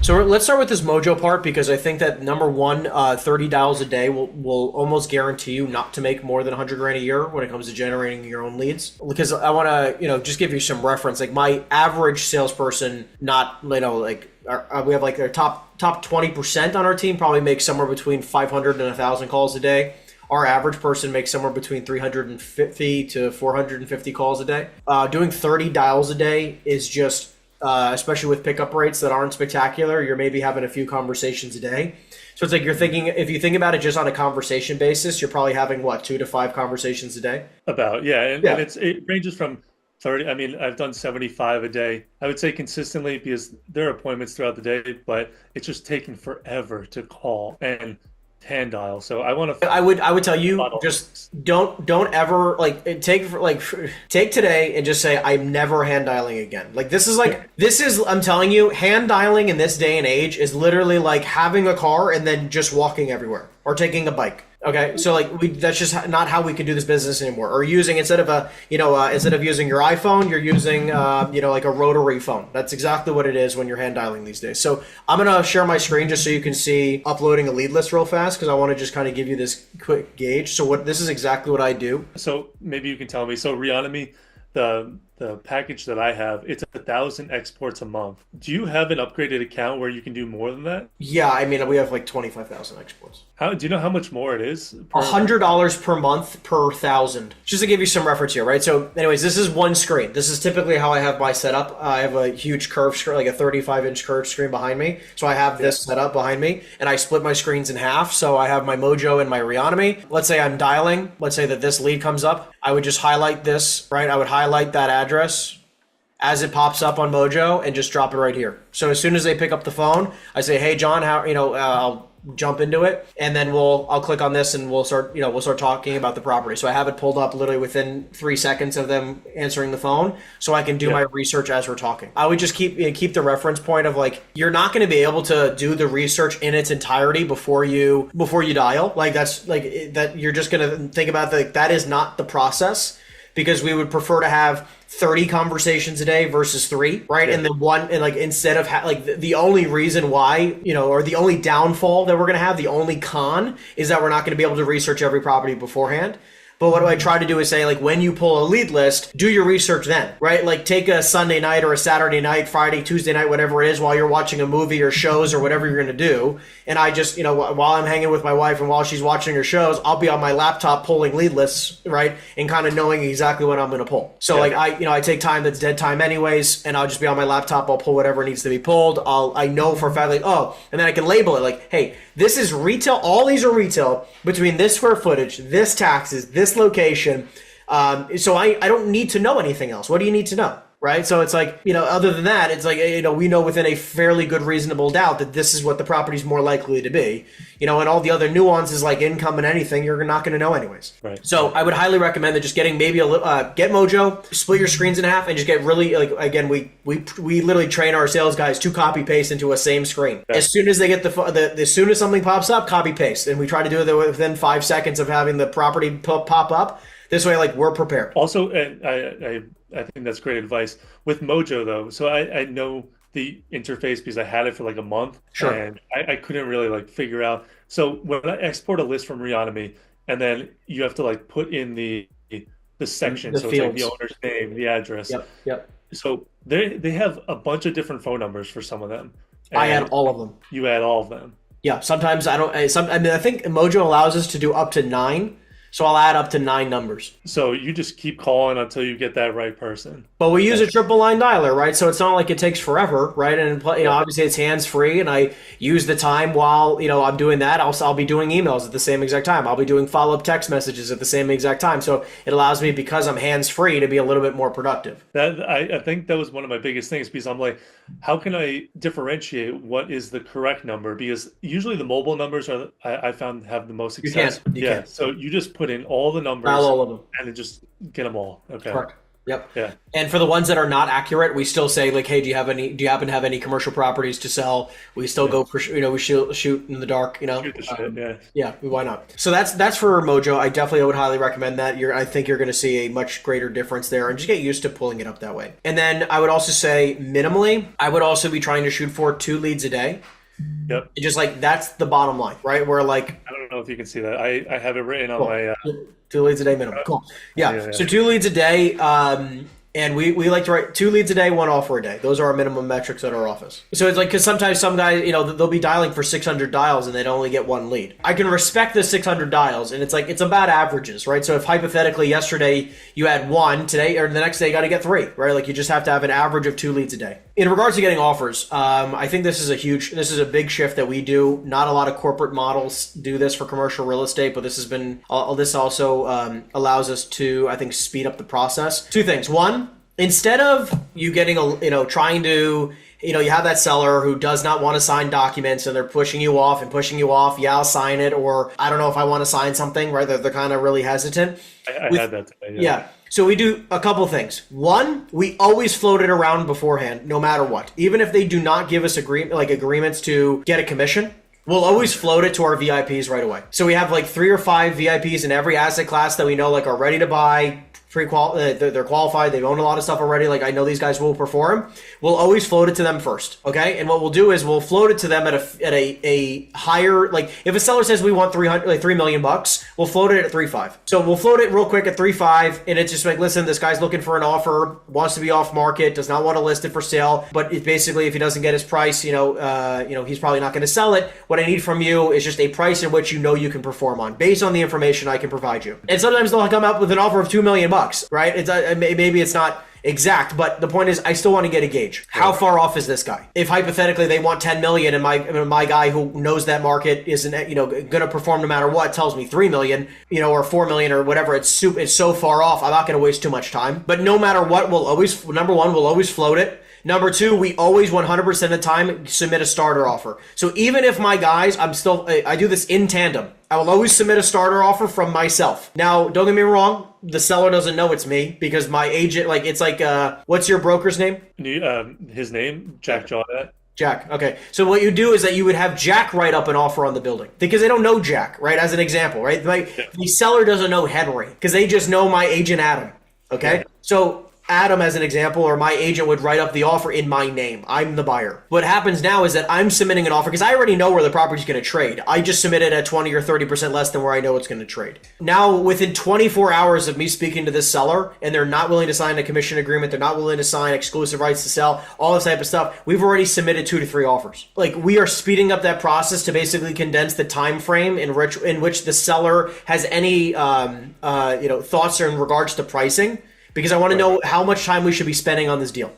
So let's start with this Mojo part because I think that number one, 30 dials a day will almost guarantee you not to make more than 100 grand a year when it comes to generating your own leads. Because I want to, just give you some reference. Like my average salesperson, not, we have like our top 20% on our team probably makes somewhere between 500 and 1,000 calls a day. Our average person makes somewhere between 350 to 450 calls a day. Doing 30 dials a day is just, especially with pickup rates that aren't spectacular, you're maybe having a few conversations a day. So it's like you're thinking, if you think about it just on a conversation basis, you're probably having what, 2 to 5 conversations a day? About, yeah. And Yeah. it ranges from 30. I mean, I've done 75 a day. I would say consistently because there are appointments throughout the day, but it's just taking forever to call and hand dial. So I want to I would tell you bottle. just don't ever take today and just say I'm never hand dialing again. This is I'm telling you, hand dialing in this day and age is literally like having a car and then just walking everywhere or taking a bike. Okay, so that's just not how we can do this business anymore. Or using instead of using your iPhone, you're using like a rotary phone. That's exactly what it is when you're hand dialing these days. So I'm gonna share my screen just so you can see uploading a lead list real fast because I want to just kind of give you this quick gauge. So this is exactly what I do. So maybe you can tell me. So Reonomy, the package that I have, it's 1,000 exports a month. Do you have an upgraded account where you can do more than that? Yeah, I mean we have like 25,000 exports. How do you know how much more it is per? $100 per month per thousand. Just to give you some reference here, right? So, anyways, this is one screen. This is typically how I have my setup. I have a huge curved screen, like a 35-inch curved screen behind me. So I have this set up behind me, and I split my screens in half. So I have my Mojo and my Reonomy. Let's say I'm dialing. Let's say that this lead comes up. I would just highlight this, right? I would highlight that address as it pops up on Mojo and just drop it right here. So as soon as they pick up the phone, I say, "Hey, John, I'll jump into it, and then I'll click on this and we'll start talking about the property." So I have it pulled up literally within 3 seconds of them answering the phone, so I can do my research as we're talking. I would just keep the reference point of like you're not going to be able to do the research in its entirety before you dial. Like that's like that you're just going to think about that is not the process because we would prefer to have 30 conversations a day versus 3, right? Yeah. And then one, and like instead of the only reason why, or the only downfall that we're going to have, the only con is that we're not going to be able to research every property beforehand. But what I try to do is say, like, when you pull a lead list, do your research then, right? Like, take a Sunday night or a Saturday night, Friday, Tuesday night, whatever it is, while you're watching a movie or shows or whatever you're going to do. And I just, while I'm hanging with my wife and while she's watching her shows, I'll be on my laptop pulling lead lists, right? And kind of knowing exactly what I'm going to pull. So, I take time that's dead time anyways, and I'll just be on my laptop. I'll pull whatever needs to be pulled. I know for a fact, and then I can label it like, hey, this is retail. All these are retail between this square footage, this taxes, this location. So I don't need to know anything else. What do you need to know? Right. So it's like, other than that, it's like, we know within a fairly good reasonable doubt that this is what the property is more likely to be, and all the other nuances like income and anything, you're not going to know anyways. Right. So I would highly recommend that just getting maybe get Mojo, split your screens in half and just get really again, we literally train our sales guys to copy paste into a same screen. Okay. As soon as they get as soon as something pops up, copy paste. And we try to do it within 5 seconds of having the property pop up. This way, we're prepared. Also, and I think that's great advice. With Mojo, though, so I know the interface because I had it for like a month. Sure. And I couldn't really figure out. So when I export a list from Reonomy, and then you have to put in the section, so fields. it's like the owner's name, the address. Yep. So they have a bunch of different phone numbers for some of them. I add all of them. You add all of them. Yeah. Sometimes I don't. I think Mojo allows us to do up to 9. So I'll add up to 9 numbers. So you just keep calling until you get that right person. But we use a triple line dialer, right? So it's not like it takes forever, right? And obviously it's hands free, and I use the time while I'm doing that. I'll be doing emails at the same exact time. I'll be doing follow up text messages at the same exact time. So it allows me, because I'm hands free, to be a little bit more productive. I think that was one of my biggest things because I'm like, how can I differentiate what is the correct number? Because usually the mobile numbers I found have the most success. You can. So you just put in all the numbers Dial all of them. and then just get them all. Okay. Correct. Yep. Yeah. And for the ones that are not accurate, we still say like, hey, do you happen to have any commercial properties to sell? We still go for, we shoot in the dark, Shoot the shit, yeah. Yeah, why not? So that's for Mojo. I definitely would highly recommend that. I think you're going to see a much greater difference there, and just get used to pulling it up that way. And then I would also say minimally, I would also be trying to shoot for 2 leads a day. Yep. Just like that's the bottom line, right? Where like I don't know if you can see that. I have it written on my 2 leads a day minimum. Cool. Yeah. So 2 leads a day. And we like to write 2 leads a day, 1 offer a day. Those are our minimum metrics at our office. So it's like, because sometimes some guys, they'll be dialing for 600 dials and they'd only get 1 lead. I can respect the 600 dials, and it's like, it's about averages, right? So if hypothetically yesterday you had 1, today or the next day you got to get 3, right? Like you just have to have an average of 2 leads a day. In regards to getting offers, I think this is a big shift that we do. Not a lot of corporate models do this for commercial real estate, but this also allows us to, I think, speed up the process. 2 things. 1, instead of you getting trying to, you have that seller who does not want to sign documents and they're pushing you off. Yeah, I'll sign it. Or I don't know if I want to sign something, right? They're kind of really hesitant. I had that today. Yeah. So we do a couple things. 1, we always float it around beforehand, no matter what. Even if they do not give us agreements to get a commission, we'll always float it to our VIPs right away. So we have like 3 or 5 VIPs in every asset class that we know like are ready to buy. They're qualified. They've owned a lot of stuff already. Like I know these guys will perform. We'll always float it to them first, okay? And what we'll do is we'll float it to them at a higher, like if a seller says we want $3 million, we'll float it at 3.5. So we'll float it real quick at 3.5, and it's just like, listen, this guy's looking for an offer, wants to be off market, does not want to list it for sale, but it's basically if he doesn't get his price, he's probably not going to sell it. What I need from you is just a price in which you can perform on, based on the information I can provide you. And sometimes they'll come out with an offer of $2 million. Right? It's maybe it's not exact, but the point is I still want to get a gauge. How far off is this guy? If hypothetically they want 10 million and my guy who knows that market isn't going to perform no matter what tells me 3 million, or 4 million or whatever, it's so far off, I'm not going to waste too much time. But no matter what, number 1, we'll always float it. Number 2, we always 100% of the time submit a starter offer. So even if my guys, I do this in tandem. I will always submit a starter offer from myself. Now, don't get me wrong, the seller doesn't know it's me because my agent, what's your broker's name? His name, Jack Jawnet. Jack. Okay. So what you do is that you would have Jack write up an offer on the building because they don't know Jack, right? As an example, right? The seller doesn't know Henry because they just know my agent Adam. Okay. Yeah. So Adam, as an example, or my agent would write up the offer in my name. I'm the buyer. What happens now is that I'm submitting an offer because I already know where the property's going to trade. I just submit it at 20 or 30% less than where I know it's going to trade. Now, within 24 hours of me speaking to this seller, and they're not willing to sign a commission agreement, they're not willing to sign exclusive rights to sell, all this type of stuff, we've already submitted 2 to 3 offers. Like, we are speeding up that process to basically condense the time frame in which the seller has any thoughts in regards to pricing. Because I want to know how much time we should be spending on this deal.